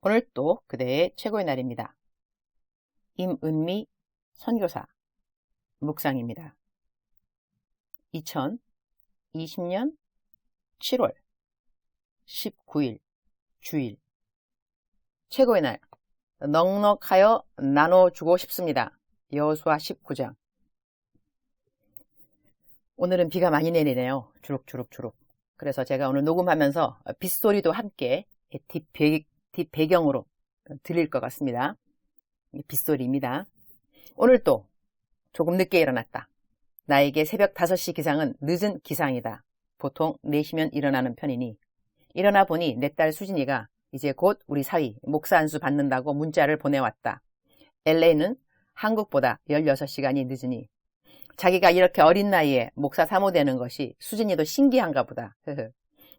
오늘 또 그대의 최고의 날입니다. 임은미 선교사 묵상입니다. 2020년 7월 19일 주일 최고의 날 넉넉하여 나눠주고 싶습니다. 여호수아 19장. 오늘은 비가 많이 내리네요. 주룩주룩주룩. 그래서 제가 오늘 녹음하면서 빗소리도 함께 뒷배경으로 들릴 것 같습니다. 빗소리입니다. 오늘 또 조금 늦게 일어났다. 나에게 새벽 5시 기상은 늦은 기상이다. 보통 4시면 일어나는 편이니 일어나 보니 내 딸 수진이가 이제 곧 우리 사위 목사 안수 받는다고 문자를 보내왔다. LA는 한국보다 16시간이 늦으니 자기가 이렇게 어린 나이에 목사 사모 되는 것이 수진이도 신기한가 보다.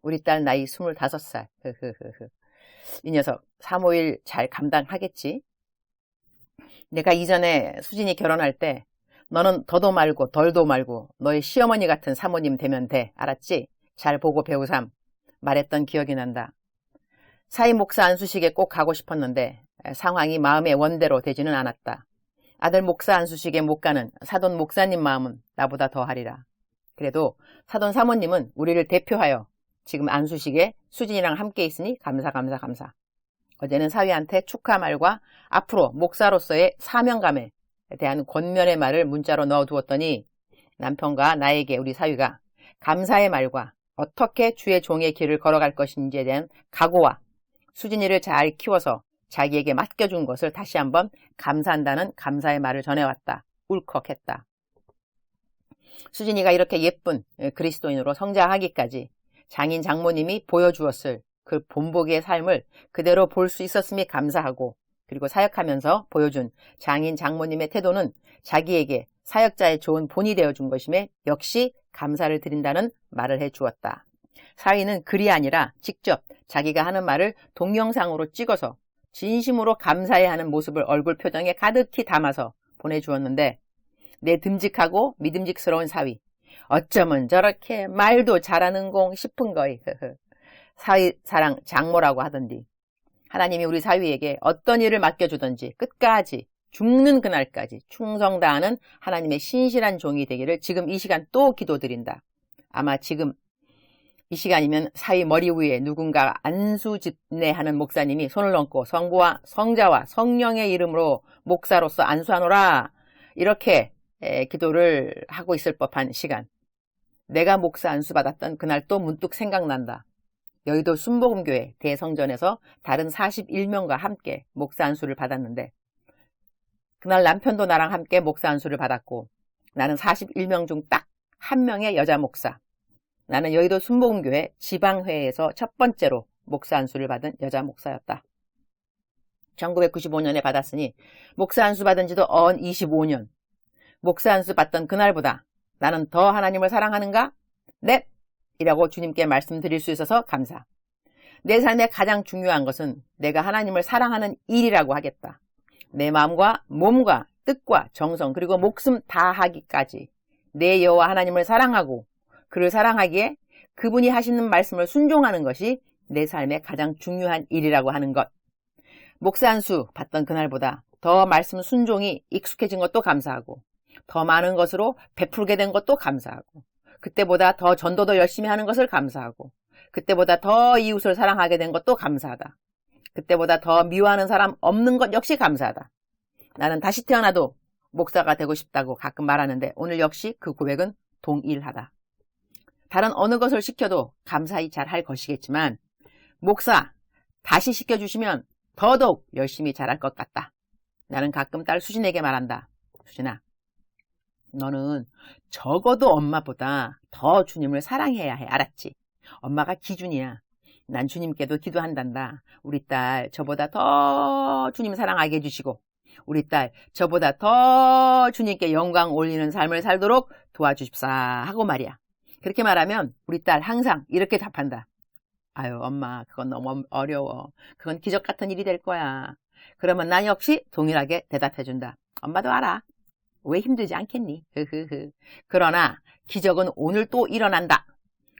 우리 딸 나이 25살. 이 녀석 사모일 잘 감당하겠지? 내가 이전에 수진이 결혼할 때 너는 더도 말고 덜도 말고 너의 시어머니 같은 사모님 되면 돼. 알았지? 잘 보고 배우삼. 말했던 기억이 난다. 사위 목사 안수식에 꼭 가고 싶었는데 상황이 마음의 원대로 되지는 않았다. 아들 목사 안수식에 못 가는 사돈 목사님 마음은 나보다 더하리라. 그래도 사돈 사모님은 우리를 대표하여 지금 안수식에 수진이랑 함께 있으니 감사. 어제는 사위한테 축하 말과 앞으로 목사로서의 사명감에 대한 권면의 말을 문자로 넣어두었더니 남편과 나에게 우리 사위가 감사의 말과 어떻게 주의 종의 길을 걸어갈 것인지에 대한 각오와 수진이를 잘 키워서 자기에게 맡겨준 것을 다시 한번 감사한다는 감사의 말을 전해왔다. 울컥했다. 수진이가 이렇게 예쁜 그리스도인으로 성장하기까지 장인 장모님이 보여주었을 그 본보기의 삶을 그대로 볼 수 있었음이 감사하고, 그리고 사역하면서 보여준 장인 장모님의 태도는 자기에게 사역자의 좋은 본이 되어준 것임에 역시 감사를 드린다는 말을 해주었다. 사위는 글이 아니라 직접 자기가 하는 말을 동영상으로 찍어서 진심으로 감사해 하는 모습을 얼굴 표정에 가득히 담아서 보내주었는데, 내 듬직하고 믿음직스러운 사위, 어쩌면 저렇게 말도 잘하는 공 싶은 거이. 사위 사랑 장모라고 하던디. 하나님이 우리 사위에게 어떤 일을 맡겨주든지 끝까지 죽는 그날까지 충성 다하는 하나님의 신실한 종이 되기를 지금 이 시간 또 기도드린다. 아마 지금 이 시간이면 사위 머리 위에 누군가 안수 집례하는 목사님이 손을 얹고 성부와 성자와 성령의 이름으로 목사로서 안수하노라, 이렇게 기도를 하고 있을 법한 시간. 내가 목사 안수 받았던 그날 또 문득 생각난다. 여의도 순복음교회 대성전에서 다른 41명과 함께 목사 안수를 받았는데, 그날 남편도 나랑 함께 목사 안수를 받았고, 나는 41명 중 딱 한 명의 여자 목사. 나는 여의도 순복음교회 지방회에서 첫 번째로 목사 안수를 받은 여자 목사였다. 1995년에 받았으니 목사 안수 받은 지도 언 25년. 목사 안수 받던 그날보다 나는 더 하나님을 사랑하는가? 네! 이라고 주님께 말씀드릴 수 있어서 감사. 내 삶에 가장 중요한 것은 내가 하나님을 사랑하는 일이라고 하겠다. 내 마음과 몸과 뜻과 정성 그리고 목숨 다하기까지 내 여호와 하나님을 사랑하고 그를 사랑하기에 그분이 하시는 말씀을 순종하는 것이 내 삶의 가장 중요한 일이라고 하는 것. 목사 안수 받던 그날보다 더 말씀 순종이 익숙해진 것도 감사하고, 더 많은 것으로 베풀게 된 것도 감사하고, 그때보다 더 전도도 열심히 하는 것을 감사하고, 그때보다 더 이웃을 사랑하게 된 것도 감사하다. 그때보다 더 미워하는 사람 없는 것 역시 감사하다. 나는 다시 태어나도 목사가 되고 싶다고 가끔 말하는데 오늘 역시 그 고백은 동일하다. 다른 어느 것을 시켜도 감사히 잘할 것이겠지만 목사 다시 시켜주시면 더더욱 열심히 잘할 것 같다. 나는 가끔 딸 수진에게 말한다. 수진아, 너는 적어도 엄마보다 더 주님을 사랑해야 해. 알았지? 엄마가 기준이야. 난 주님께도 기도한단다. 우리 딸 저보다 더 주님 사랑하게 해주시고, 우리 딸 저보다 더 주님께 영광 올리는 삶을 살도록 도와주십사 하고 말이야. 그렇게 말하면 우리 딸 항상 이렇게 답한다. 아유 엄마, 그건 너무 어려워. 그건 기적 같은 일이 될 거야. 그러면 난 역시 동일하게 대답해준다. 엄마도 알아. 왜 힘들지 않겠니? 그러나 기적은 오늘 또 일어난다.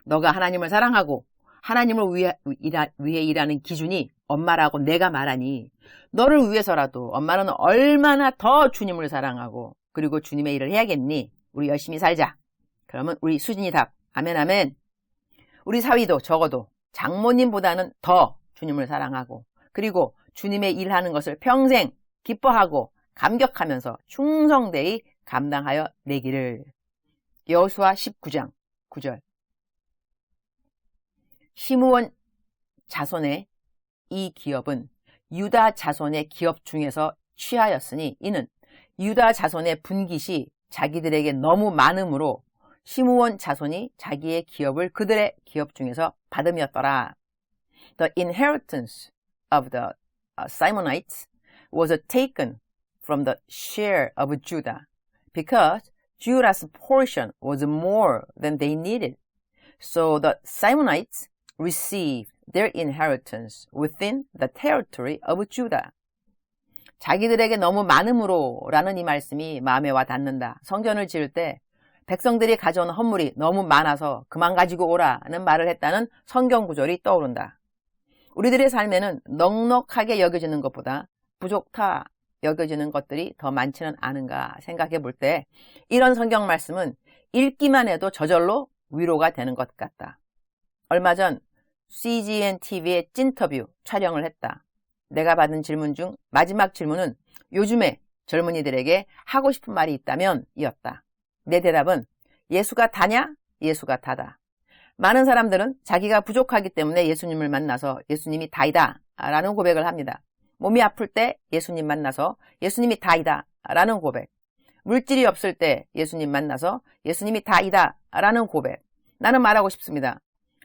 너가 하나님을 사랑하고 하나님을 위해 일하는 기준이 엄마라고 내가 말하니 너를 위해서라도 엄마는 얼마나 더 주님을 사랑하고 그리고 주님의 일을 해야겠니? 우리 열심히 살자. 그러면 우리 수진이 답. 아멘 아멘. 우리 사위도 적어도 장모님보다는 더 주님을 사랑하고 그리고 주님의 일하는 것을 평생 기뻐하고 감격하면서 충성되이 감당하여 내기를. 여호수아 19장 9절. 시므온 자손의 이 기업은 유다 자손의 기업 중에서 취하였으니 이는 유다 자손의 분깃이 자기들에게 너무 많으므로 시므온 자손이 자기의 기업을 그들의 기업 중에서 받음이었더라. The inheritance of the Simonites was taken from the share of Judah because Judah's portion was more than they needed. So the Simonites received their inheritance within the territory of Judah. 자기들에게 너무 많음으로 라는 이 말씀이 마음에 와 닿는다. 성전을 지을 때 백성들이 가져온 헌물이 너무 많아서 그만 가지고 오라는 말을 했다는 성경 구절이 떠오른다. 우리들의 삶에는 넉넉하게 여겨지는 것보다 부족하 여겨지는 것들이 더 많지는 않은가 생각해 볼 때 이런 성경 말씀은 읽기만 해도 저절로 위로가 되는 것 같다. 얼마 전 CGN TV의 찐터뷰 촬영을 했다. 내가 받은 질문 중 마지막 질문은 요즘에 젊은이들에게 하고 싶은 말이 있다면 이었다. 내 대답은 예수가 다냐? 예수가 다다. 많은 사람들은 자기가 부족하기 때문에 예수님을 만나서 예수님이 다이다 라는 고백을 합니다. 몸이 아플 때 예수님 만나서 예수님이 다이다 라는 고백. 물질이 없을 때 예수님 만나서 예수님이 다이다 라는 고백. 나는 말하고 싶습니다.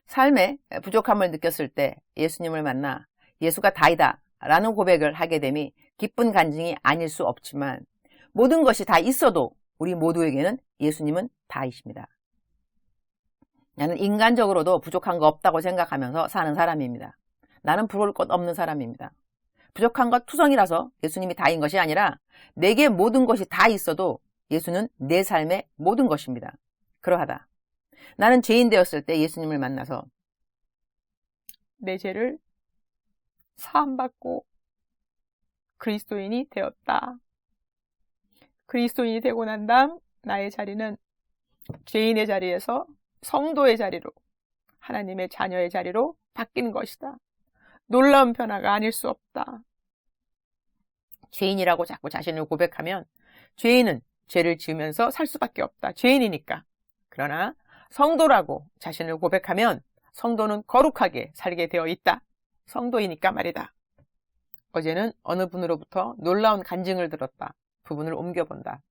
삶에 부족함을 느꼈을 때 예수님을 만나 예수가 다이다 라는 고백을 하게 됨이 기쁜 간증이 아닐 수 없지만 모든 것이 다 있어도 우리 모두에게는 예수님은 다이십니다. 나는 인간적으로도 부족한 거 없다고 생각하면서 사는 사람입니다. 나는 부러울 것 없는 사람입니다. 부족한 것 투성이라서 예수님이 다인 것이 아니라 내게 모든 것이 다 있어도 예수는 내 삶의 모든 것입니다. 그러하다. 나는 죄인 되었을 때 예수님을 만나서 내 죄를 사함받고 그리스도인이 되었다. 그리스도인이 되고 난 다음 나의 자리는 죄인의 자리에서 성도의 자리로 하나님의 자녀의 자리로 바뀐 것이다. 놀라운 변화가 아닐 수 없다. 죄인이라고 자꾸 자신을 고백하면 죄인은 죄를 지으면서 살 수밖에 없다. 죄인이니까. 그러나 성도라고 자신을 고백하면 성도는 거룩하게 살게 되어 있다. 성도이니까 말이다. 어제는 어느 분으로부터 놀라운 간증을 들었다. 부분을 옮겨본다.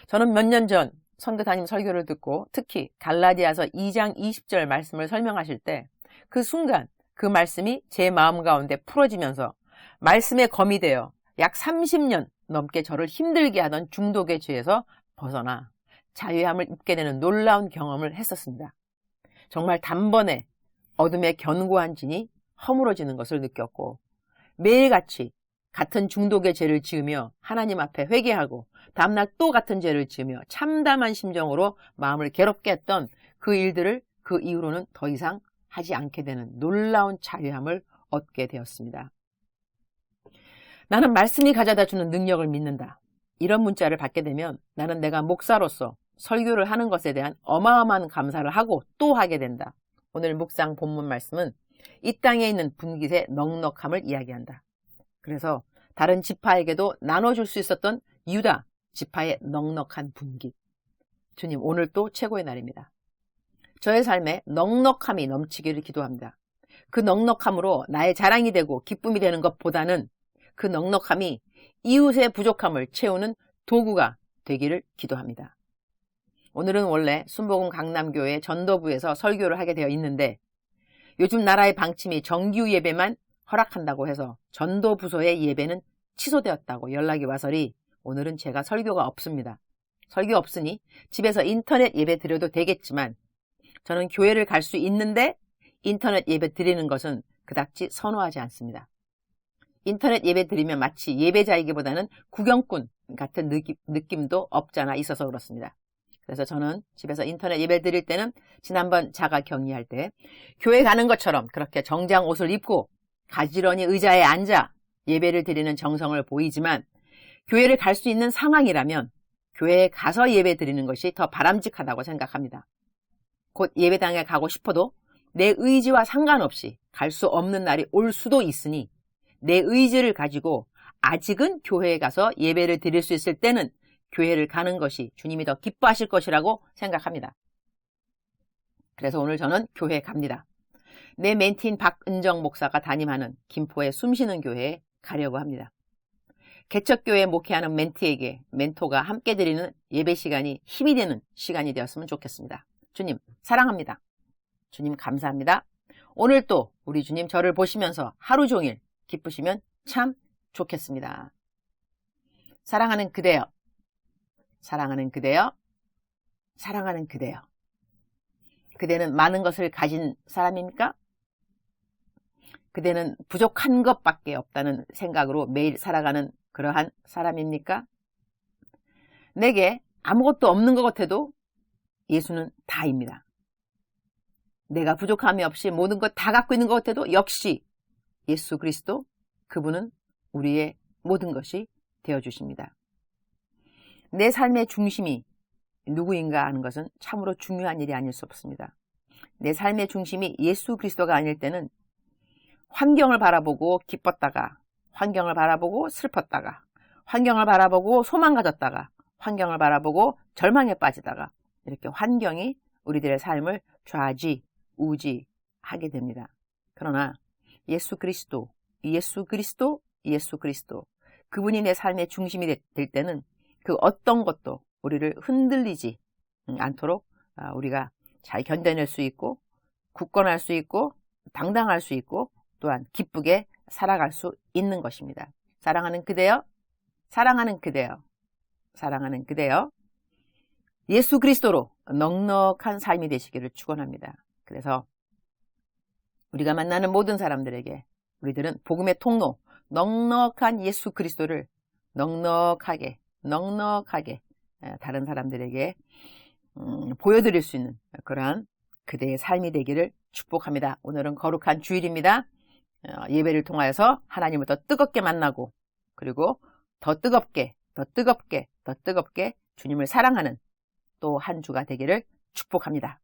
저는 몇 년 전 선교사님 설교를 듣고 특히 갈라디아서 2장 20절 말씀을 설명하실 때 그 순간 그 말씀이 제 마음 가운데 풀어지면서 말씀에 검이 되어 약 30년 넘게 저를 힘들게 하던 중독의 죄에서 벗어나 자유함을 입게 되는 놀라운 경험을 했었습니다. 정말 단번에 어둠의 견고한 진이 허물어지는 것을 느꼈고 매일같이 같은 중독의 죄를 지으며 하나님 앞에 회개하고 다음날 또 같은 죄를 지으며 참담한 심정으로 마음을 괴롭게 했던 그 일들을 그 이후로는 더 이상 하지 않게 되는 놀라운 자유함을 얻게 되었습니다. 나는 말씀이 가져다주는 능력을 믿는다. 이런 문자를 받게 되면 나는 내가 목사로서 설교를 하는 것에 대한 어마어마한 감사를 하고 또 하게 된다. 오늘 묵상 본문 말씀은 이 땅에 있는 분깃의 넉넉함을 이야기한다. 그래서 다른 지파에게도 나눠줄 수 있었던 유다 지파의 넉넉한 분깃. 주님, 오늘 또 최고의 날입니다. 저의 삶에 넉넉함이 넘치기를 기도합니다. 그 넉넉함으로 나의 자랑이 되고 기쁨이 되는 것보다는 그 넉넉함이 이웃의 부족함을 채우는 도구가 되기를 기도합니다. 오늘은 원래 순복음 강남교회 전도부에서 설교를 하게 되어 있는데 요즘 나라의 방침이 정규 예배만 허락한다고 해서 전도부서의 예배는 취소되었다고 연락이 와서리 오늘은 제가 설교가 없습니다. 설교 없으니 집에서 인터넷 예배 드려도 되겠지만 저는 교회를 갈 수 있는데 인터넷 예배 드리는 것은 그닥지 선호하지 않습니다. 인터넷 예배 드리면 마치 예배자이기보다는 구경꾼 같은 느낌도 없잖아 있어서 그렇습니다. 그래서 저는 집에서 인터넷 예배 드릴 때는 지난번 자가 격리할 때 교회 가는 것처럼 그렇게 정장 옷을 입고 가지런히 의자에 앉아 예배를 드리는 정성을 보이지만 교회를 갈 수 있는 상황이라면 교회에 가서 예배 드리는 것이 더 바람직하다고 생각합니다. 곧 예배당에 가고 싶어도 내 의지와 상관없이 갈 수 없는 날이 올 수도 있으니 내 의지를 가지고 아직은 교회에 가서 예배를 드릴 수 있을 때는 교회를 가는 것이 주님이 더 기뻐하실 것이라고 생각합니다. 그래서 오늘 저는 교회에 갑니다. 내 멘티인 박은정 목사가 담임하는 김포의 숨쉬는 교회에 가려고 합니다. 개척교회에 목회하는 멘티에게 멘토가 함께 드리는 예배 시간이 힘이 되는 시간이 되었으면 좋겠습니다. 주님 사랑합니다. 주님 감사합니다. 오늘 또 우리 주님 저를 보시면서 하루 종일 기쁘시면 참 좋겠습니다. 사랑하는 그대여, 사랑하는 그대여, 사랑하는 그대여. 그대는 많은 것을 가진 사람입니까? 그대는 부족한 것밖에 없다는 생각으로 매일 살아가는 그러한 사람입니까? 내게 아무것도 없는 것 같아도 예수는 다입니다. 내가 부족함이 없이 모든 것 다 갖고 있는 것 같아도 역시 예수 그리스도, 그분은 우리의 모든 것이 되어주십니다. 내 삶의 중심이 누구인가 하는 것은 참으로 중요한 일이 아닐 수 없습니다. 내 삶의 중심이 예수 그리스도가 아닐 때는 환경을 바라보고 기뻤다가, 환경을 바라보고 슬펐다가, 환경을 바라보고 소망 가졌다가, 환경을 바라보고 절망에 빠지다가 이렇게 환경이 우리들의 삶을 좌지우지하게 됩니다. 그러나 예수 그리스도, 예수 그리스도, 예수 그리스도, 그분이 내 삶의 중심이 될 때는 그 어떤 것도 우리를 흔들리지 않도록 우리가 잘 견뎌낼 수 있고 굳건할 수 있고 당당할 수 있고 또한 기쁘게 살아갈 수 있는 것입니다. 사랑하는 그대여, 사랑하는 그대여, 사랑하는 그대여, 예수 그리스도로 넉넉한 삶이 되시기를 축원합니다. 그래서 우리가 만나는 모든 사람들에게 우리들은 복음의 통로, 넉넉한 예수 그리스도를 넉넉하게 다른 사람들에게 보여드릴 수 있는 그러한 그대의 삶이 되기를 축복합니다. 오늘은 거룩한 주일입니다. 예배를 통하여서 하나님을 더 뜨겁게 만나고 그리고 더 뜨겁게 주님을 사랑하는 또 한 주가 되기를 축복합니다.